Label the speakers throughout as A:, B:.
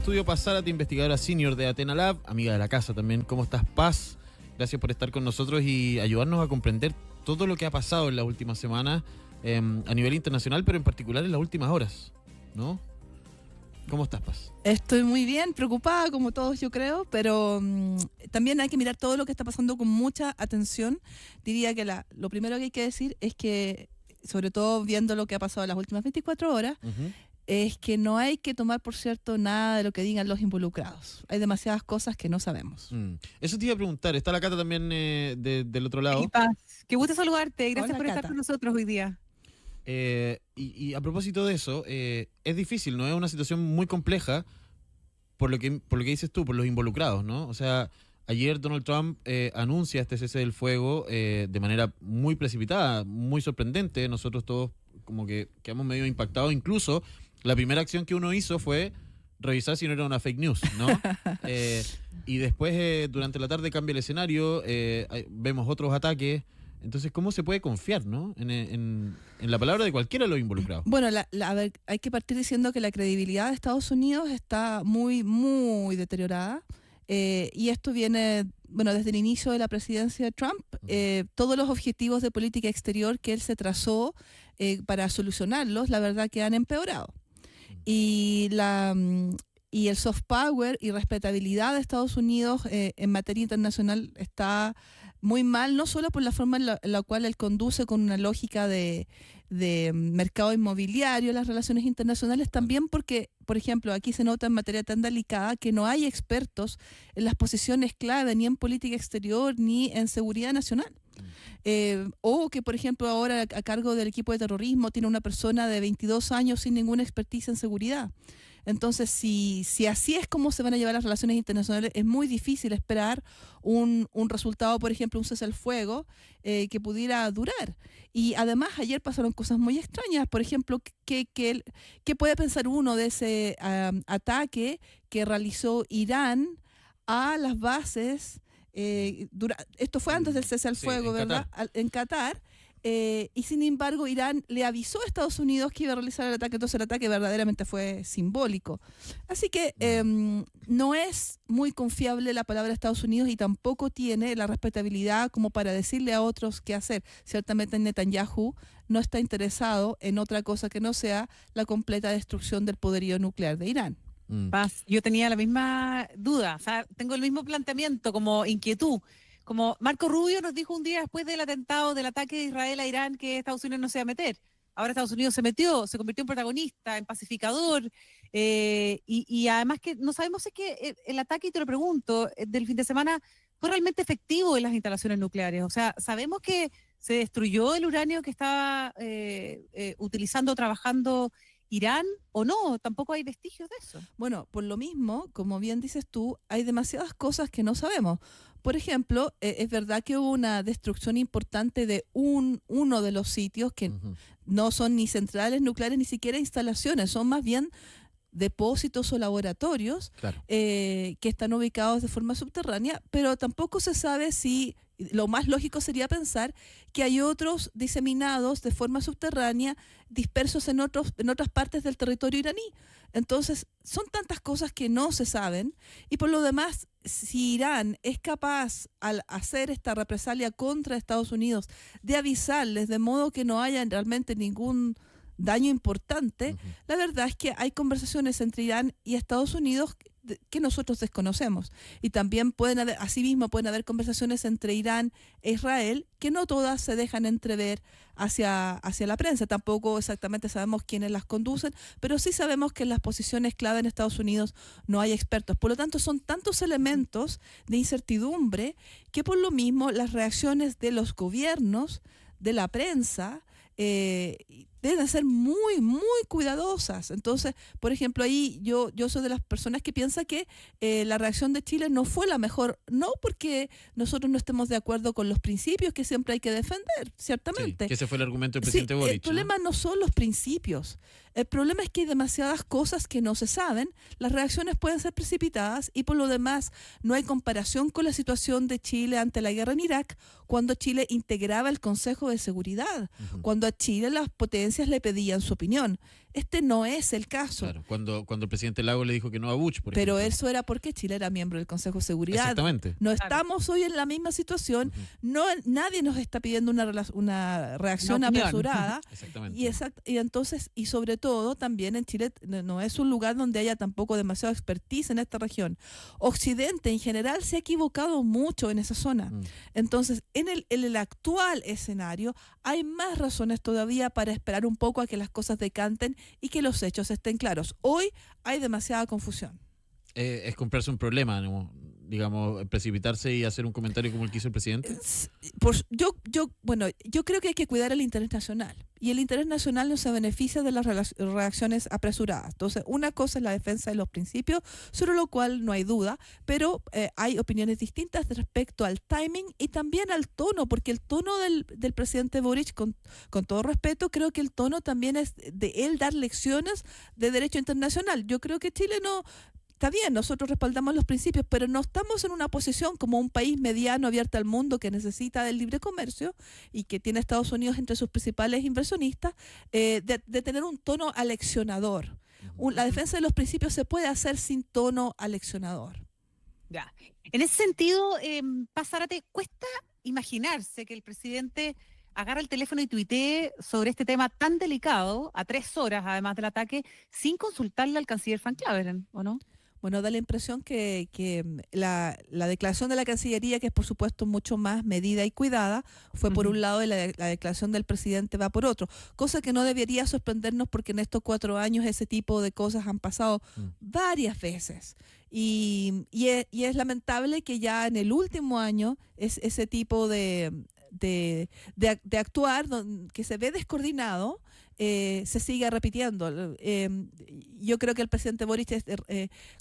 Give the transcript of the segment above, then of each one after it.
A: Estudio Paz Zárate, investigadora senior de Athena Lab, amiga de la casa también. ¿Cómo estás, Paz? Gracias por estar con nosotros y ayudarnos a comprender todo lo que ha pasado en las últimas semanas a nivel internacional, pero en particular en las últimas horas, ¿no? ¿Cómo estás, Paz?
B: Estoy muy bien, preocupada como todos yo creo, pero también hay que mirar todo lo que está pasando con mucha atención. Diría que lo primero que hay que decir es que, sobre todo viendo lo que ha pasado en las últimas 24 horas, es que no hay que tomar por cierto nada de lo que digan los involucrados. Hay demasiadas cosas que no sabemos.
A: Eso te iba a preguntar. Está la Cata también del otro lado.
C: Y Paz, qué gusto saludarte. Gracias
B: Hola,
C: por estar
B: Cata.
C: con nosotros hoy día.
A: Y a propósito de eso, es difícil, ¿no? Es una situación muy compleja por lo que dices tú, por los involucrados, ¿no? O sea, ayer Donald Trump anuncia este cese del fuego de manera muy precipitada, muy sorprendente. Nosotros todos como que quedamos medio impactados. Incluso la primera acción que uno hizo fue revisar si no era una fake news, ¿no? Y después, durante la tarde cambia el escenario, vemos otros ataques. Entonces, ¿cómo se puede confiar, ¿no? en la palabra de cualquiera de los involucrados?
B: Bueno, a ver, hay que partir diciendo que la credibilidad de Estados Unidos está muy, muy deteriorada. Y esto viene, bueno, desde el inicio de la presidencia de Trump. Todos los objetivos de política exterior que él se trazó para solucionarlos, la verdad que han empeorado. Y el soft power y respetabilidad de Estados Unidos en materia internacional está muy mal, no solo por la forma en la cual él conduce con una lógica de mercado inmobiliario las relaciones internacionales, también porque, por ejemplo, aquí se nota en materia tan delicada que no hay expertos en las posiciones clave ni en política exterior ni en seguridad nacional. O que, por ejemplo, ahora a cargo del equipo de terrorismo tiene una persona de 22 años sin ninguna expertise en seguridad. Entonces, si así es como se van a llevar las relaciones internacionales, es muy difícil esperar un resultado, por ejemplo, un cese al fuego que pudiera durar. Y además, ayer pasaron cosas muy extrañas. Por ejemplo, ¿qué puede pensar uno de ese ataque que realizó Irán a las bases? Esto fue antes del cese al fuego, ¿verdad? En Qatar. Y sin embargo, Irán le avisó a Estados Unidos que iba a realizar el ataque, entonces el ataque verdaderamente fue simbólico. Así que no es muy confiable la palabra de Estados Unidos y tampoco tiene la respetabilidad como para decirle a otros qué hacer. Ciertamente Netanyahu no está interesado en otra cosa que no sea la completa destrucción del poderío nuclear de Irán.
C: Paz, yo tenía la misma duda, o sea, tengo el mismo planteamiento, como inquietud. Como Marco Rubio nos dijo un día después del atentado, del ataque de Israel a Irán, que Estados Unidos no se iba a meter. Ahora Estados Unidos se metió, se convirtió en protagonista, en pacificador, y además que no sabemos si es que el ataque, y te lo pregunto, del fin de semana fue realmente efectivo en las instalaciones nucleares. O sea, sabemos que se destruyó el uranio que estaba utilizando, trabajando Irán, o no, tampoco hay vestigios de eso.
B: Bueno, por lo mismo, como bien dices tú, hay demasiadas cosas que no sabemos. Por ejemplo, es verdad que hubo una destrucción importante de uno de los sitios que no son ni centrales nucleares ni siquiera instalaciones, son más bien depósitos o laboratorios que están ubicados de forma subterránea, pero tampoco se sabe si, lo más lógico sería pensar que hay otros diseminados de forma subterránea, dispersos en otras partes del territorio iraní. Entonces, son tantas cosas que no se saben, y por lo demás, si Irán es capaz, al hacer esta represalia contra Estados Unidos, de avisarles de modo que no haya realmente ningún daño importante, la verdad es que hay conversaciones entre Irán y Estados Unidos que nosotros desconocemos. Y también asimismo pueden haber conversaciones entre Irán e Israel que no todas se dejan entrever hacia la prensa. Tampoco exactamente sabemos quiénes las conducen, pero sí sabemos que en las posiciones clave en Estados Unidos no hay expertos. Por lo tanto, son tantos elementos de incertidumbre que por lo mismo las reacciones de los gobiernos, de la prensa, deben ser muy, muy cuidadosas. Entonces, por ejemplo, ahí yo soy de las personas que piensa que la reacción de Chile no fue la mejor, no porque nosotros no estemos de acuerdo con los principios que siempre hay que defender, ciertamente.
A: Sí, que ese fue el argumento del presidente Boric.
B: El problema no son los principios. El problema es que hay demasiadas cosas que no se saben, las reacciones pueden ser precipitadas y por lo demás no hay comparación con la situación de Chile ante la guerra en Irak, cuando Chile integraba el Consejo de Seguridad, cuando a Chile las potencias le pedían su opinión. Este no es el caso.
A: Claro, cuando el presidente Lagos le dijo que no a Bush, por
B: Pero
A: ejemplo.
B: eso era porque Chile era miembro del Consejo de Seguridad.
A: Exactamente.
B: No
C: Claro.
B: estamos hoy en la misma situación. No, nadie nos está pidiendo una reacción
C: Una opinión.
B: apresurada.
A: Exactamente.
B: Y entonces, y sobre todo también en Chile no es un lugar donde haya tampoco demasiada expertise en esta región. Occidente en general se ha equivocado mucho en esa zona. Entonces, en el actual escenario hay más razones todavía para esperar un poco a que las cosas decanten y que los hechos estén claros. Hoy hay demasiada confusión.
A: Es comprarse un problema, ¿no? Digamos, precipitarse y hacer un comentario como el que hizo el presidente.
B: Yo creo que hay que cuidar el interés nacional y el interés nacional no se beneficia de las reacciones apresuradas. Entonces, una cosa es la defensa de los principios, sobre lo cual no hay duda, pero hay opiniones distintas respecto al timing y también al tono, porque el tono del presidente Boric, con todo respeto, creo que el tono también es de él dar lecciones de derecho internacional. Yo creo que Chile no... Está bien, nosotros respaldamos los principios, pero no estamos en una posición como un país mediano abierto al mundo que necesita del libre comercio y que tiene a Estados Unidos entre sus principales inversionistas, de tener un tono aleccionador. La defensa de los principios se puede hacer sin tono aleccionador.
C: Ya. En ese sentido, Paz Zárate, cuesta imaginarse que el presidente agarra el teléfono y tuitee sobre este tema tan delicado, a 3 horas además del ataque, sin consultarle al canciller Frank Claveren, ¿o no?
B: Bueno, da la impresión que la declaración de la Cancillería, que es por supuesto mucho más medida y cuidada, fue por un lado y la declaración del presidente va por otro, cosa que no debería sorprendernos porque en estos 4 años ese tipo de cosas han pasado varias veces. Y es lamentable que ya en el último año ese tipo de actuar que se ve descoordinado se sigue repitiendo. Yo creo que el presidente Boric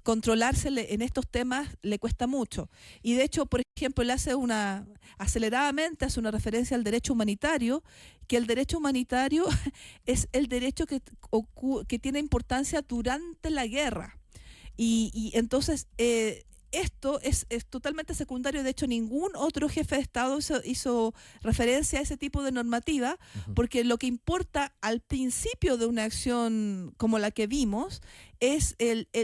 B: controlarse en estos temas le cuesta mucho. Y de hecho, por ejemplo, él aceleradamente hace una referencia al derecho humanitario, que el derecho humanitario es el derecho que tiene importancia durante la guerra. Y entonces... esto es totalmente secundario. De hecho, ningún otro jefe de Estado hizo referencia a ese tipo de normativa, porque lo que importa al principio de una acción como la que vimos es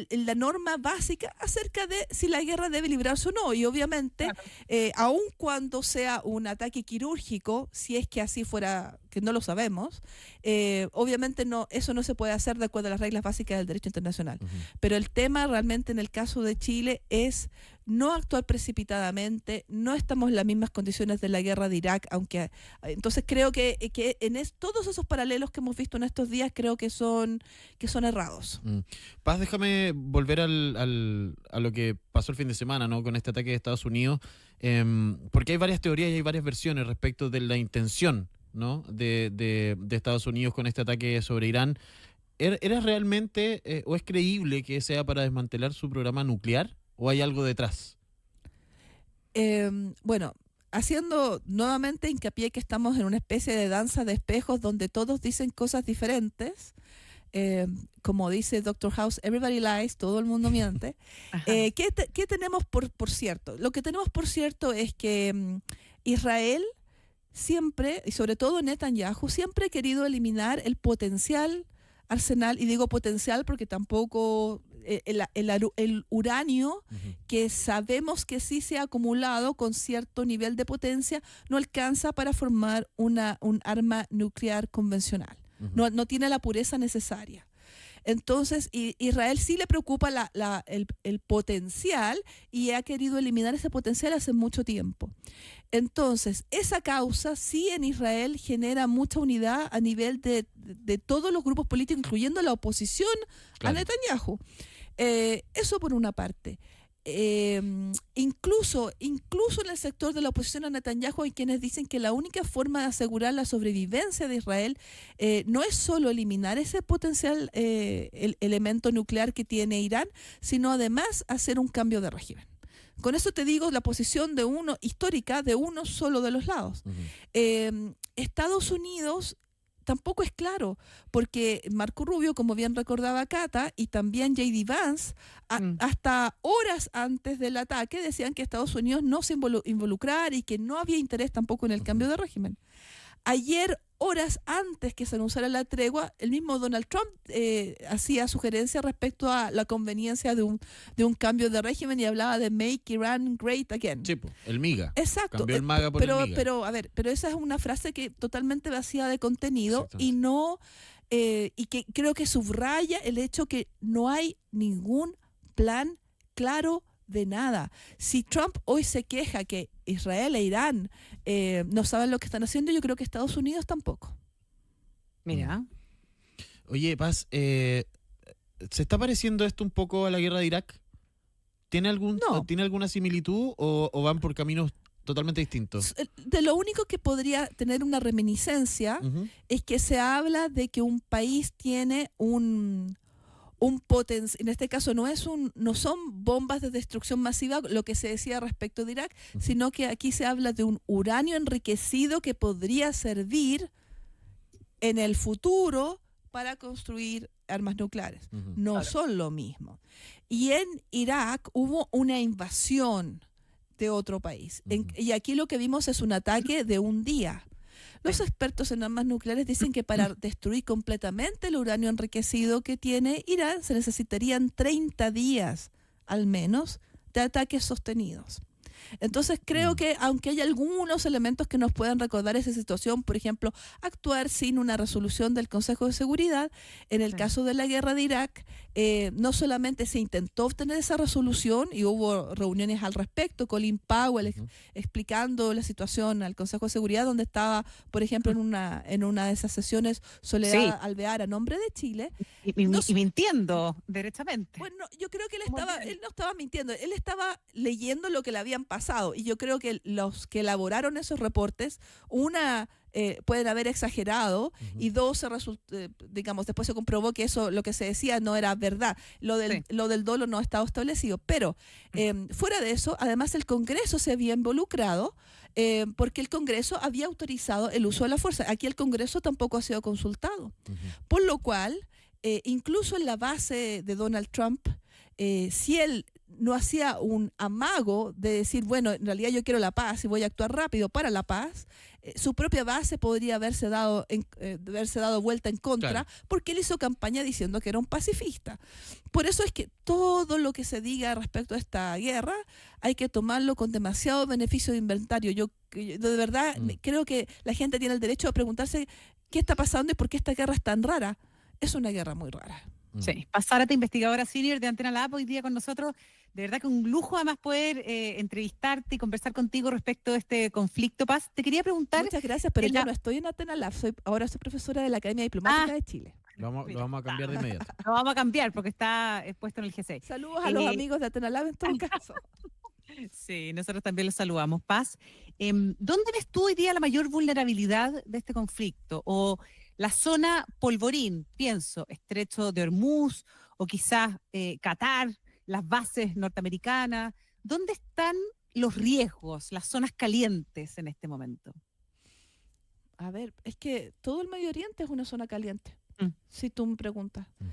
B: la norma básica acerca de si la guerra debe librarse o no. Y obviamente, aun cuando sea un ataque quirúrgico, si es que así fuera, que no lo sabemos, obviamente eso no se puede hacer de acuerdo a las reglas básicas del derecho internacional. Pero el tema realmente en el caso de Chile es no actuar precipitadamente. No estamos en las mismas condiciones de la guerra de Irak, aunque entonces creo que todos esos paralelos que hemos visto en estos días creo que son errados.
A: Paz, déjame volver a lo que pasó el fin de semana, ¿no? Con este ataque de Estados Unidos, porque hay varias teorías y hay varias versiones respecto de la intención, ¿no? de Estados Unidos con este ataque sobre Irán. ¿Era realmente o es creíble que sea para desmantelar su programa nuclear o hay algo detrás?
B: Bueno, haciendo nuevamente hincapié que estamos en una especie de danza de espejos donde todos dicen cosas diferentes, como dice Dr. House, everybody lies, todo el mundo miente. ¿Qué tenemos por cierto? Lo que tenemos por cierto es que Israel siempre, y sobre todo Netanyahu, siempre ha querido eliminar el potencial arsenal, y digo potencial porque tampoco el uranio que sabemos que sí se ha acumulado con cierto nivel de potencia no alcanza para formar un arma nuclear convencional. No tiene la pureza necesaria. Entonces, Israel sí le preocupa el potencial y ha querido eliminar ese potencial hace mucho tiempo. Entonces, esa causa sí en Israel genera mucha unidad a nivel de todos los grupos políticos, incluyendo la oposición a Netanyahu. Eso por una parte. Incluso en el sector de la oposición a Netanyahu hay quienes dicen que la única forma de asegurar la sobrevivencia de Israel no es solo eliminar ese potencial el elemento nuclear que tiene Irán, sino además hacer un cambio de régimen. Con eso te digo la posición histórica de uno solo de los lados. Estados Unidos tampoco es claro, porque Marco Rubio, como bien recordaba Cata, y también J.D. Vance, hasta horas antes del ataque decían que Estados Unidos no se involucrar y que no había interés tampoco en el cambio de régimen. Ayer, horas antes que se anunciara la tregua, el mismo Donald Trump hacía sugerencias respecto a la conveniencia de un cambio de régimen y hablaba de Make Iran Great Again.
A: Sí, po, el MIGA.
B: Exacto.
A: Cambió el MAGA por el MIGA.
B: Pero esa es una frase que totalmente vacía de contenido y
A: Exactamente.
B: no y que creo que subraya el hecho que no hay ningún plan claro de nada. Si Trump hoy se queja que Israel e Irán no saben lo que están haciendo, yo creo que Estados Unidos tampoco.
C: Mira.
A: Oye, Paz, ¿se está pareciendo esto un poco a la guerra de Irak? ¿Tiene
B: No.
A: ¿tiene alguna similitud o van por caminos totalmente distintos?
B: De lo único que podría tener una reminiscencia
A: Ujú.
B: es que se habla de que un país tiene un potencial, en este caso no son bombas de destrucción masiva, lo que se decía respecto de Irak,
A: Ujú.
B: sino que aquí se habla de un uranio enriquecido que podría servir en el futuro para construir armas nucleares.
A: Ujú.
B: No
C: Claro.
B: son lo mismo. Y en Irak hubo una invasión de otro país.
A: Ujú.
B: Y aquí lo que vimos es un ataque de un día. Los expertos en armas nucleares dicen que para destruir completamente el uranio enriquecido que tiene Irán se necesitarían 30 días al menos de ataques sostenidos. Entonces creo que aunque hay algunos elementos que nos puedan recordar esa situación, por ejemplo, actuar sin una resolución del Consejo de Seguridad, en el
C: Sí.
B: caso de la guerra de Irak, no solamente se intentó obtener esa resolución y hubo reuniones al respecto, Colin Powell
A: Ujú.
B: explicando la situación al Consejo de Seguridad, donde estaba, por ejemplo, en una de esas sesiones Soledad
C: Sí.
B: Alvear a nombre de Chile.
C: Y
B: No
C: mintiendo derechamente.
B: Bueno, yo creo que
C: Muy bien.
B: él no estaba mintiendo, él estaba leyendo lo que le habían pasado y yo creo que los que elaboraron esos reportes, pueden haber exagerado
A: Ujú.
B: y dos, digamos, después se comprobó que eso, lo que se decía no era verdad,
C: Sí.
B: lo del dolo no estaba establecido, pero fuera de eso, además el Congreso se había involucrado porque el Congreso había autorizado el uso de la fuerza, aquí el Congreso tampoco ha sido consultado,
A: Ujú.
B: por lo cual incluso en la base de Donald Trump, si él no hacía un amago de decir, bueno, en realidad yo quiero la paz y voy a actuar rápido para la paz, su propia base podría haberse dado vuelta en contra,
A: Claro.
B: porque él hizo campaña diciendo que era un pacifista. Por eso es que todo lo que se diga respecto a esta guerra hay que tomarlo con demasiado beneficio de inventario. Yo de verdad creo que la gente tiene el derecho a preguntarse qué está pasando y por qué esta guerra es tan rara. Es una guerra muy rara.
C: Sí, Paz, investigadora senior de Antena Lab, hoy día con nosotros. De verdad que un lujo además poder entrevistarte y conversar contigo respecto a este conflicto, Paz. Te quería preguntar...
B: Muchas gracias, pero
C: en
B: yo
C: la-
B: no estoy en Antena Lab, ahora soy profesora de la Academia Diplomática
C: Ah.
B: de Chile.
A: Lo
C: Mira,
A: vamos a cambiar de inmediato.
C: Lo vamos a cambiar porque está puesto en el G6.
B: Saludos a los
C: Eh,
B: amigos de Antena Lab en todo caso.
C: Sí, nosotros también los saludamos. Paz, ¿dónde ves tú hoy día la mayor vulnerabilidad de este conflicto? O la zona polvorín, pienso, Estrecho de Hormuz, o quizás Qatar, las bases norteamericanas. ¿Dónde están los riesgos, las zonas calientes en este momento?
B: A ver, es que todo el Medio Oriente es una zona caliente,
C: Mm.
B: si tú me preguntas.
A: Mm.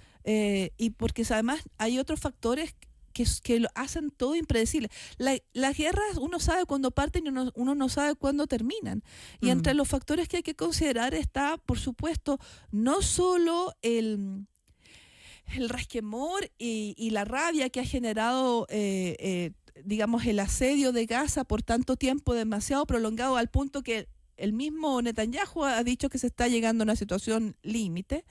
B: Y porque además hay otros factores que lo hacen todo impredecible. Las guerras uno sabe cuándo parten y uno no sabe cuándo terminan. Y entre los factores que hay que considerar está, por supuesto, no solo el resquemor y la rabia que ha generado, digamos, el asedio de Gaza por tanto tiempo demasiado prolongado al punto que el mismo Netanyahu ha dicho que se está llegando a una situación límite,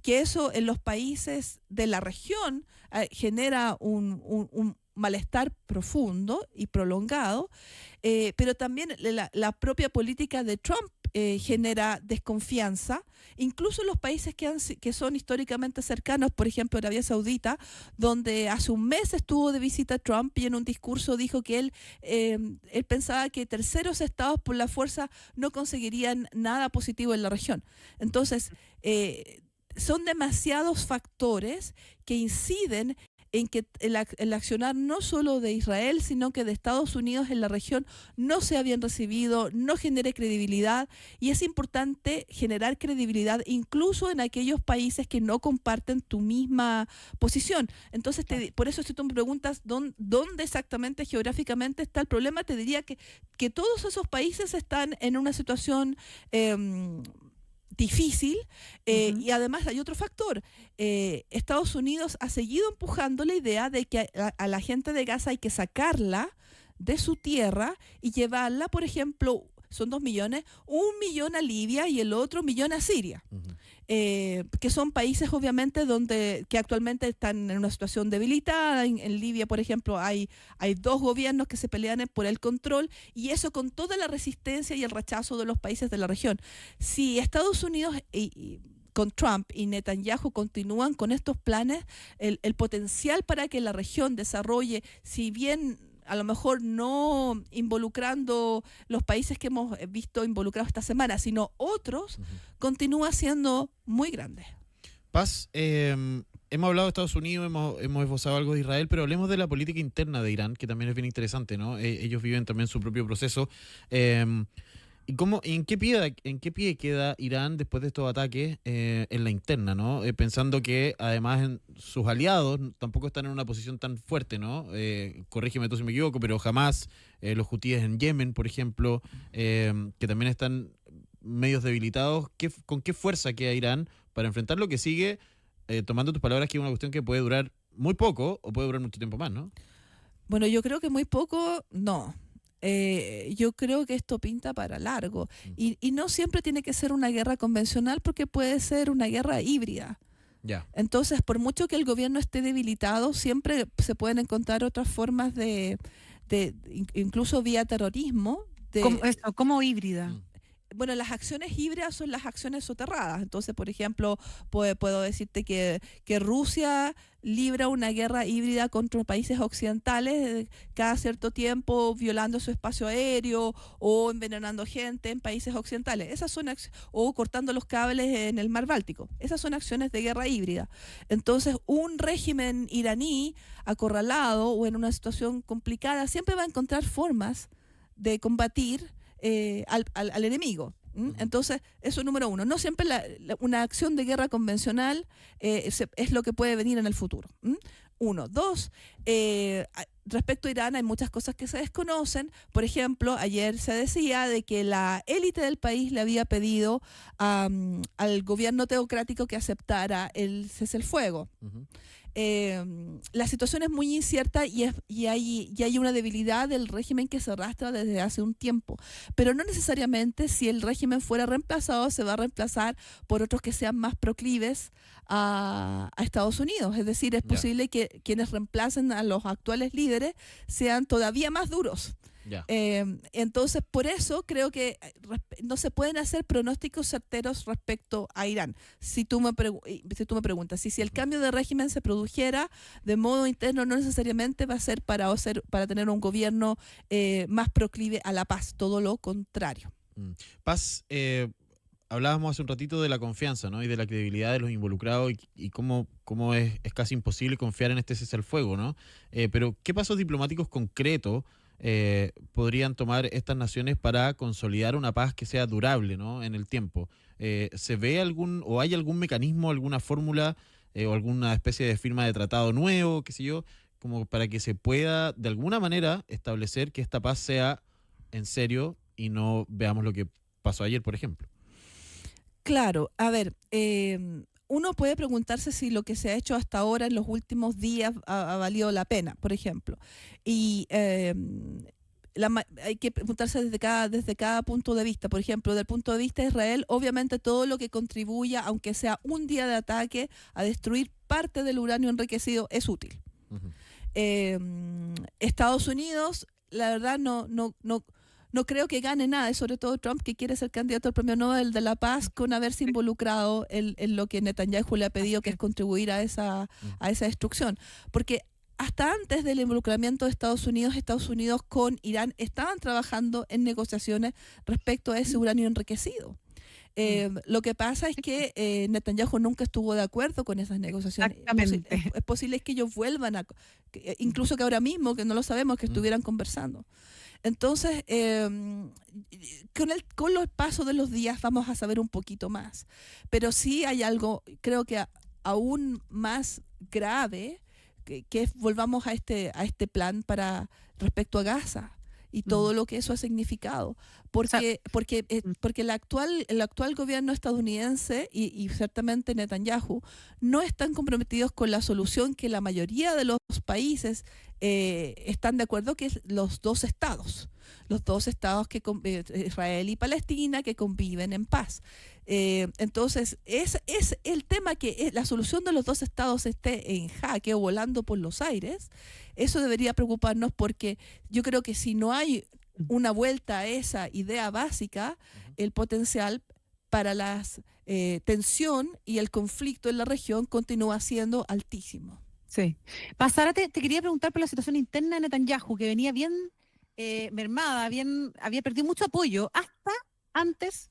B: que eso en los países de la región genera un malestar profundo y prolongado, pero también la propia política de Trump genera desconfianza, incluso en los países que son históricamente cercanos, por ejemplo Arabia Saudita, donde hace un mes estuvo de visita Trump y en un discurso dijo que él pensaba que terceros estados por la fuerza no conseguirían nada positivo en la región. Entonces, son demasiados factores que inciden en que el accionar no solo de Israel, sino que de Estados Unidos en la región no sea bien recibido, no genere credibilidad, y es importante generar credibilidad incluso en aquellos países que no comparten tu misma posición. Entonces, por eso si tú me preguntas dónde exactamente geográficamente está el problema, te diría que todos esos países están en una situación difícil, y además hay otro factor. Estados Unidos ha seguido empujando la idea de que a la gente de Gaza hay que sacarla de su tierra y llevarla, por ejemplo, son 2 millones, 1 millón a Libia y el otro 1 millón a Siria. Que son países obviamente que actualmente están en una situación debilitada. En Libia, por ejemplo, hay 2 gobiernos que se pelean por el control, y eso con toda la resistencia y el rechazo de los países de la región. Si Estados Unidos con Trump y Netanyahu continúan con estos planes, el potencial para que la región desarrolle, si bien a lo mejor no involucrando los países que hemos visto involucrados esta semana, sino otros, continúa siendo muy grande.
A: Paz, hemos hablado de Estados Unidos, hemos esbozado algo de Israel, pero hablemos de la política interna de Irán, que también es bien interesante, ¿no? Ellos viven también su propio proceso. ¿En qué pie queda Irán después de estos ataques en la interna, ¿no? Pensando que además sus aliados tampoco están en una posición tan fuerte, ¿no? Corrígeme tú si me equivoco, pero jamás los hutíes en Yemen, por ejemplo, que también están medios debilitados. ¿Con qué fuerza queda Irán para enfrentar lo que sigue, tomando tus palabras, que es una cuestión que puede durar muy poco o puede durar mucho tiempo más, ¿no?
B: Bueno, yo creo que muy poco, no. Yo creo que esto pinta para largo, y no siempre tiene que ser una guerra convencional, porque puede ser una guerra híbrida. Entonces, por mucho que el gobierno esté debilitado, siempre se pueden encontrar otras formas de incluso vía terrorismo.
C: ¿Cómo híbrida?
B: Bueno, las acciones híbridas son las acciones soterradas. Entonces, por ejemplo, puedo decirte que Rusia libra una guerra híbrida contra países occidentales cada cierto tiempo, violando su espacio aéreo o envenenando gente en países occidentales. Esas son o cortando los cables en el mar Báltico. Esas son acciones de guerra híbrida. Entonces, un régimen iraní acorralado o en una situación complicada siempre va a encontrar formas de combatir al enemigo. Entonces, eso número uno. No siempre una acción de guerra convencional es lo que puede venir en el futuro. Uno. Dos, respecto a Irán hay muchas cosas que se desconocen. Por ejemplo, ayer se decía de que la élite del país le había pedido al gobierno teocrático que aceptara el cese el fuego. La situación es muy incierta, y hay una debilidad del régimen que se arrastra desde hace un tiempo, pero no necesariamente si el régimen fuera reemplazado se va a reemplazar por otros que sean más proclives a Estados Unidos. Es decir, es posible que quienes reemplacen a los actuales líderes sean todavía más duros. Entonces, por eso creo que no se pueden hacer pronósticos certeros respecto a Irán. Si tú me preguntas, si el cambio de régimen se produjera de modo interno, no necesariamente va a ser para tener un gobierno más proclive a la paz, todo lo contrario.
A: Paz, hablábamos hace un ratito de la confianza, ¿no? Y de la credibilidad de los involucrados, y cómo es casi imposible confiar en este cese al fuego, ¿no? Pero, ¿qué pasos diplomáticos concretos podrían tomar estas naciones para consolidar una paz que sea durable, ¿no? En el tiempo? ¿Se ve hay algún mecanismo, alguna fórmula o alguna especie de firma de tratado nuevo, qué sé yo, como para que se pueda de alguna manera establecer que esta paz sea en serio y no veamos lo que pasó ayer, por ejemplo?
B: Claro, a ver, uno puede preguntarse si lo que se ha hecho hasta ahora en los últimos días ha valido la pena, por ejemplo. Y hay que preguntarse desde cada punto de vista. Por ejemplo, desde el punto de vista de Israel, obviamente todo lo que contribuya, aunque sea un día de ataque, a destruir parte del uranio enriquecido es útil. Estados Unidos, la verdad, no creo que gane nada, y sobre todo Trump, que quiere ser candidato al Premio Nobel de la Paz, con haberse involucrado en lo que Netanyahu le ha pedido, que es contribuir a esa destrucción. Porque hasta antes del involucramiento de Estados Unidos con Irán estaban trabajando en negociaciones respecto a ese uranio enriquecido. Lo que pasa es que Netanyahu nunca estuvo de acuerdo con esas negociaciones.
C: Exactamente.
B: Es posible que ellos vuelvan incluso que ahora mismo, que no lo sabemos, que estuvieran conversando. Entonces, con los pasos de los días vamos a saber un poquito más. Pero sí hay algo, creo que aún más grave, que volvamos a este plan respecto a Gaza y todo lo que eso ha significado. Porque el actual gobierno estadounidense y ciertamente Netanyahu no están comprometidos con la solución que la mayoría de los países están de acuerdo, que es los dos estados Israel y Palestina, que conviven en paz. Entonces, es el tema, que la solución de los dos estados esté en jaque o volando por los aires. Eso debería preocuparnos, porque yo creo que si no hay una vuelta a esa idea básica, el potencial para la tensión y el conflicto en la región continúa siendo altísimo.
C: Sí. Sara, te quería preguntar por la situación interna de Netanyahu, que venía bien mermada, había perdido mucho apoyo hasta antes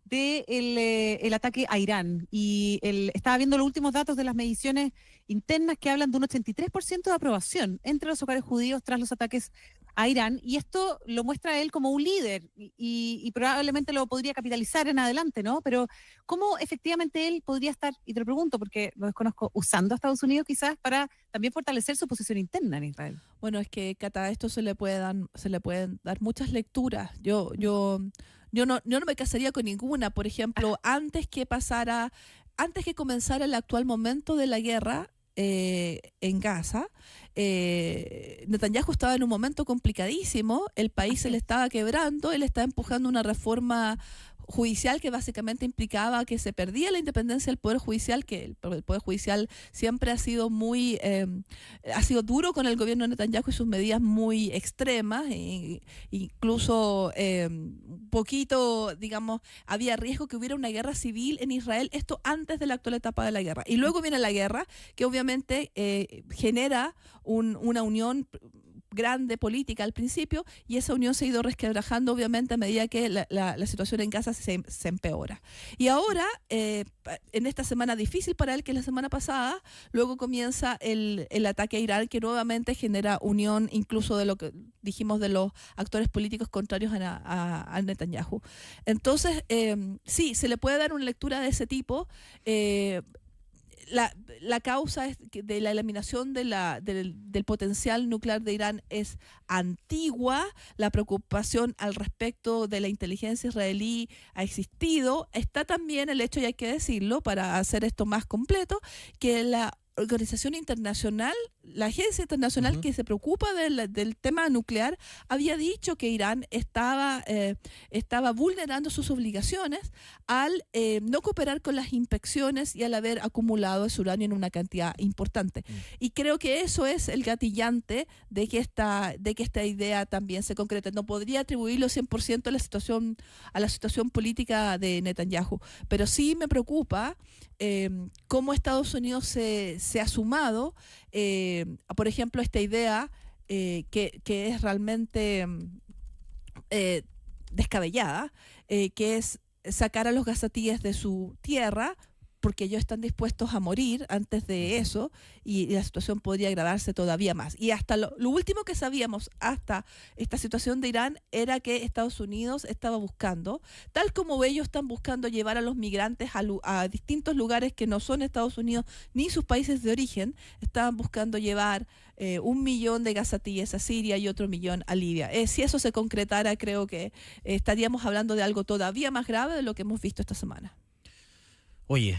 C: del ataque a Irán. Y estaba viendo los últimos datos de las mediciones internas, que hablan de un 83% de aprobación entre los hogares judíos tras los ataques a Irán, y esto lo muestra a él como un líder y probablemente lo podría capitalizar en adelante, ¿no? Pero ¿cómo efectivamente él podría estar, y te lo pregunto porque lo desconozco, usando a Estados Unidos quizás para también fortalecer su posición interna en Israel?
B: Bueno, es que a esto se le pueden dar muchas lecturas. Yo no me casaría con ninguna. Por ejemplo, antes que comenzara el actual momento de la guerra en Gaza, Netanyahu estaba en un momento complicadísimo, el país se le estaba quebrando, él estaba empujando una reforma judicial que básicamente implicaba que se perdía la independencia del Poder Judicial, que el Poder Judicial siempre ha sido ha sido duro con el gobierno de Netanyahu y sus medidas muy extremas, incluso un poquito, digamos, había riesgo que hubiera una guerra civil en Israel, esto antes de la actual etapa de la guerra. Y luego viene la guerra, que obviamente genera una unión grande política al principio, y esa unión se ha ido resquebrajando obviamente a medida que la situación en Gaza se empeora. Y ahora, en esta semana difícil para él, que es la semana pasada, luego comienza el ataque a Irán, que nuevamente genera unión, incluso de lo que dijimos de los actores políticos contrarios a Netanyahu. Entonces, sí, se le puede dar una lectura de ese tipo. La causa de la eliminación del potencial nuclear de Irán es antigua. La preocupación al respecto de la inteligencia israelí ha existido. Está también el hecho, y hay que decirlo para hacer esto más completo, que la organización internacional, la agencia internacional que se preocupa del tema nuclear, había dicho que Irán estaba vulnerando sus obligaciones al no cooperar con las inspecciones y al haber acumulado ese uranio en una cantidad importante. Y creo que eso es el gatillante de que esta idea también se concrete. No podría atribuirlo 100% a la situación política de Netanyahu, pero sí me preocupa cómo Estados Unidos se ha sumado, por ejemplo, esta idea que es realmente descabellada, que es sacar a los gazatíes de su tierra, porque ellos están dispuestos a morir antes de eso, y la situación podría agravarse todavía más. Y hasta lo último que sabíamos hasta esta situación de Irán era que Estados Unidos estaba buscando, tal como ellos están buscando llevar a los migrantes a distintos lugares que no son Estados Unidos ni sus países de origen, estaban buscando llevar 1 millón de gazatíes a Siria y otro 1 millón a Libia. Si eso se concretara, creo que estaríamos hablando de algo todavía más grave de lo que hemos visto esta semana.
A: Oye,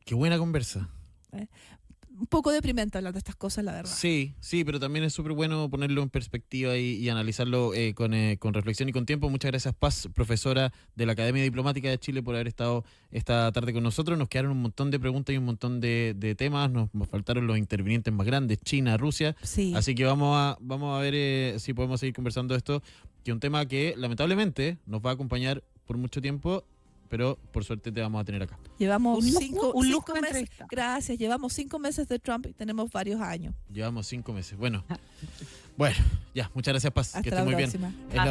A: qué buena conversa.
B: Un poco deprimente hablar de estas cosas, la verdad.
A: Sí, pero también es súper bueno ponerlo en perspectiva y analizarlo con reflexión y con tiempo. Muchas gracias, Paz, profesora de la Academia Diplomática de Chile, por haber estado esta tarde con nosotros. Nos quedaron un montón de preguntas y un montón de temas. Nos faltaron los intervinientes más grandes, China, Rusia.
B: Sí.
A: Así que vamos a ver si podemos seguir conversando de esto, que es un tema que lamentablemente nos va a acompañar por mucho tiempo, pero por suerte te vamos a tener acá.
B: Llevamos
C: un
B: cinco
C: lujo
B: meses. Gracias, llevamos 5 meses de Trump y tenemos varios años.
A: Llevamos 5 meses. Bueno, ya, muchas gracias, Paz.
B: Hasta
A: Que
B: la
A: estés muy
B: próxima.
A: bien.